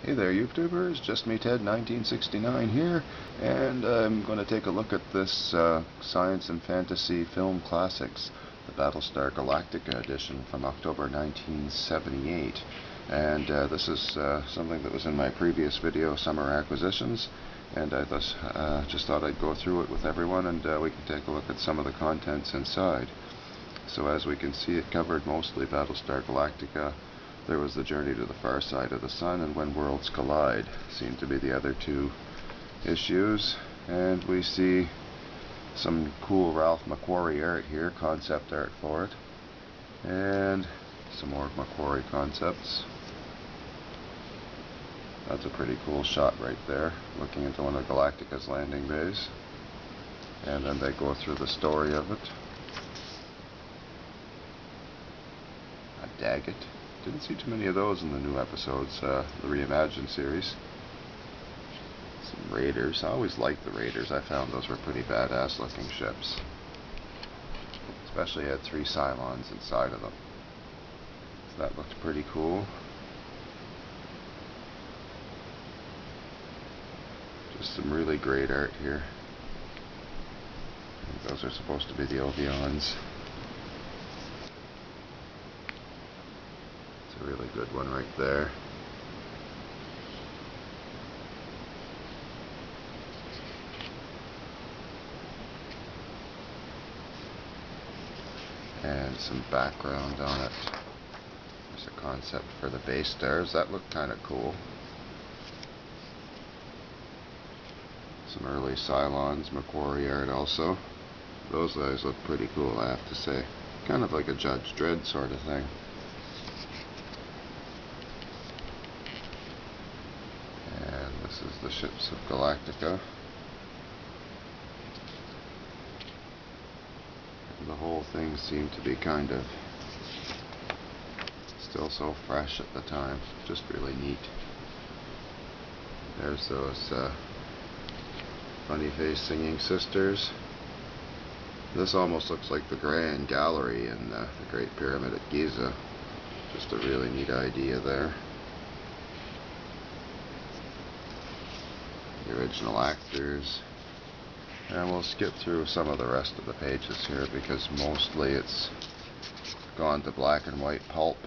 Hey there YouTubers, just me Ted 1969 here, and I'm going to take a look at this science and fantasy film classics, the Battlestar Galactica edition from October 1978. And this is something that was in my previous video, Summer Acquisitions, and I just thought I'd go through it with everyone and we can take a look at some of the contents inside. So as we can see, it covered mostly Battlestar Galactica. There was the Journey to the Far Side of the Sun and When Worlds Collide seem to be the other two issues. And we see some cool Ralph McQuarrie art here, concept art for it. And some more McQuarrie concepts. That's a pretty cool shot right there, looking into one of Galactica's landing bays. And then they go through the story of it. A Daggett. Didn't see too many of those in the new episodes, the Reimagined series. Some Raiders. I always liked the Raiders. I found those were pretty badass looking ships. Especially had 3 Cylons inside of them. So that looked pretty cool. Just some really great art here. I think those are supposed to be the Ovions. A really good one right there. And some background on it. There's a concept for the base stars. That looked kind of cool. Some early Cylons, McQuarrie art also. Those guys look pretty cool, I have to say. Kind of like a Judge Dredd sort of thing. This is the ships of Galactica. And the whole thing seemed to be kind of still so fresh at the time. Just really neat. There's those funny face singing sisters. This almost looks like the Grand Gallery in the Great Pyramid at Giza. Just a really neat idea there. The original actors, and we'll skip through some of the rest of the pages here because mostly it's gone to black and white pulp.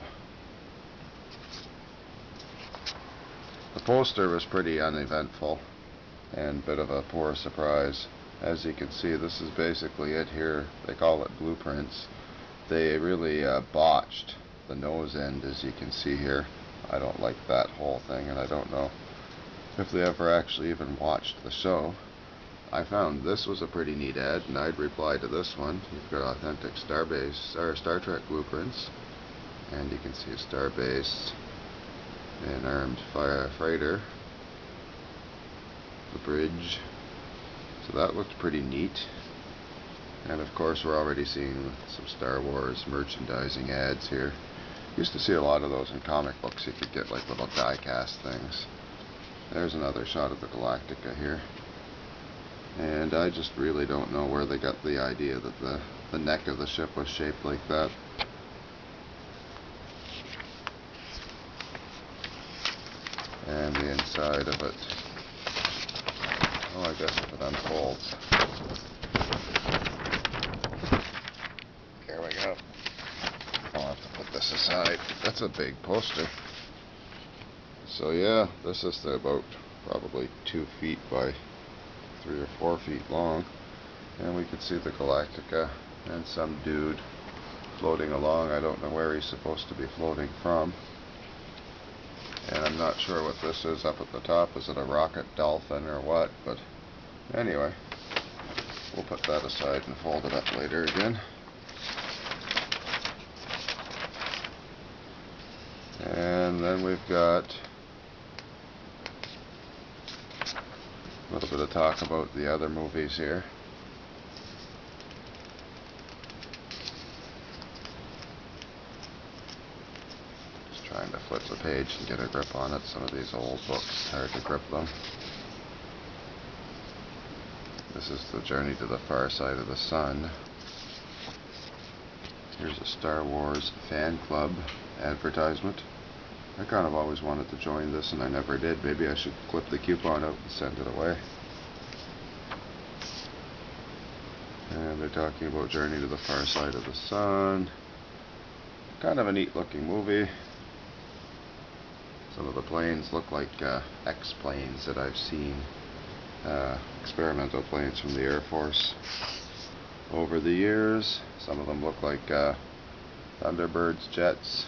The poster was pretty uneventful and a bit of a poor surprise. As you can see, this is basically it here. They call it blueprints. They really botched the nose end, as you can see here. I don't like that whole thing, and I don't know if they ever actually even watched the show. I found this was a pretty neat ad, and I'd reply to this one. You've got authentic Starbase or Star Trek blueprints, and you can see a Starbase, an armed freighter, the bridge. So that looked pretty neat. And of course, we're already seeing some Star Wars merchandising ads here. Used to see a lot of those in comic books. You could get like little die-cast things. There's another shot of the Galactica here. And I just really don't know where they got the idea that the neck of the ship was shaped like that. And the inside of it. Oh, I guess if it unfolds. There we go. I'll have to put this aside. That's a big poster. So yeah, this is about probably 2 feet by 3 or 4 feet long, and we can see the Galactica and some dude floating along. I don't know where he's supposed to be floating from, and I'm not sure what this is up at the top. Is it a rocket dolphin or what? But anyway, we'll put that aside and fold it up later again. And then we've got a little bit of talk about the other movies here. Just trying to flip the page and get a grip on it. Some of these old books, it's hard to grip them. This is the Journey to the Far Side of the Sun. Here's a Star Wars fan club advertisement. I kind of always wanted to join this and I never did. Maybe I should clip the coupon out and send it away. And they're talking about Journey to the Far Side of the Sun. Kind of a neat looking movie. Some of the planes look like X-planes that I've seen. Experimental planes from the Air Force over the years. Some of them look like Thunderbirds jets.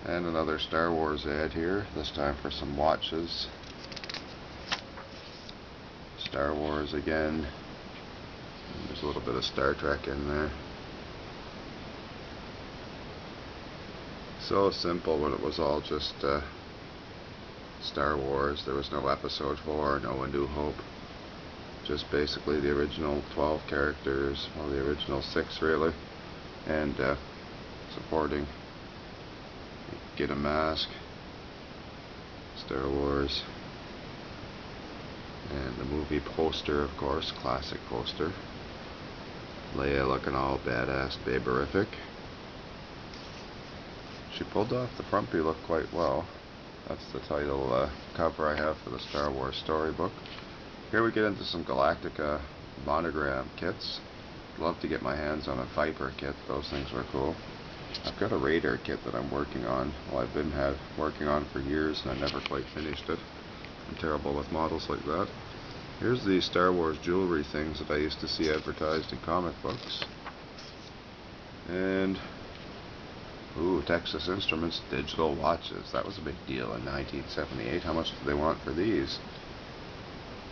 And another Star Wars ad here, this time for some watches. Star Wars again. And there's a little bit of Star Trek in there. So simple when it was all just Star Wars. There was no Episode 4, no A New Hope. Just basically the original 12 characters, well the original 6 really, and supporting. Get a Mask, Star Wars, and the movie poster, of course, classic poster. Leia looking all badass, baberific. She pulled off the frumpy look quite well. That's the title cover I have for the Star Wars storybook. Here we get into some Galactica monogram kits. I'd love to get my hands on a Viper kit. Those things were cool. I've got a Raider kit that I'm working on. Well, I've been working on for years and I never quite finished it. I'm terrible with models like that. Here's the Star Wars jewelry things that I used to see advertised in comic books. And ooh, Texas Instruments digital watches. That was a big deal in 1978. How much do they want for these?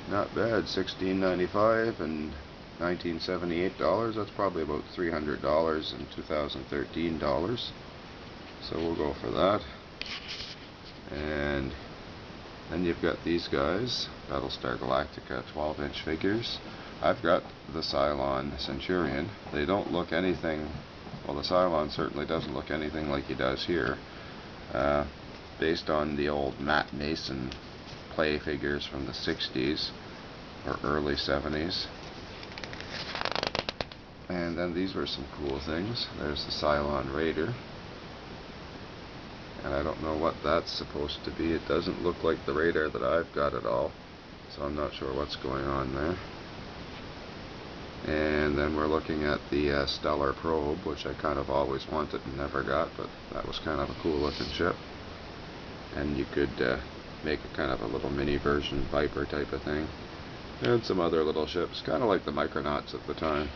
Not bad, $16.95 and $1978. That's probably about $300 in 2013 dollars. So we'll go for that. And then you've got these guys, Battlestar Galactica 12-inch figures. I've got the Cylon Centurion. They don't look anything, well the Cylon certainly doesn't look anything like he does here. Based on the old Matt Mason play figures from the 60s or early 70s. And then these were some cool things. There's the Cylon Raider. And I don't know what that's supposed to be. It doesn't look like the radar that I've got at all. So I'm not sure what's going on there. And then we're looking at the Stellar Probe, which I kind of always wanted and never got, but that was kind of a cool looking ship. And you could make a kind of a little mini version Viper type of thing. And some other little ships, kind of like the Micronauts at the time.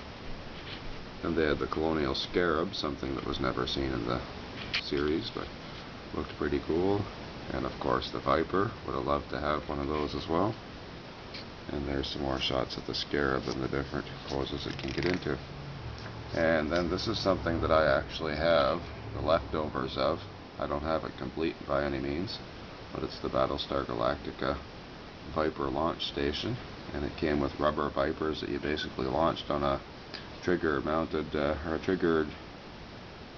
And they had the Colonial Scarab, something that was never seen in the series, but looked pretty cool. And of course the Viper, would have loved to have one of those as well. And there's some more shots of the Scarab and the different poses it can get into. And then this is something that I actually have the leftovers of. I don't have it complete by any means, but it's the Battlestar Galactica Viper launch station. And it came with rubber Vipers that you basically launched on a trigger mounted or a triggered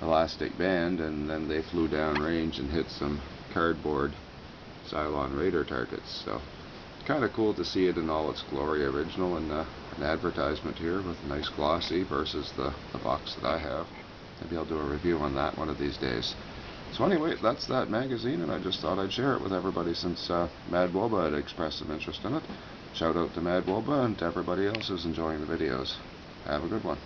elastic band, and then they flew down range and hit some cardboard Cylon Raider targets. So kind of cool to see it in all its glory original, and an advertisement here with nice glossy versus the box that I have. Maybe I'll do a review on that one of these days. So anyway, that's that magazine, and I just thought I'd share it with everybody since Mad Woba had expressed some interest in it. Shout out to Mad Woba and to everybody else who's enjoying the videos. Have a good one.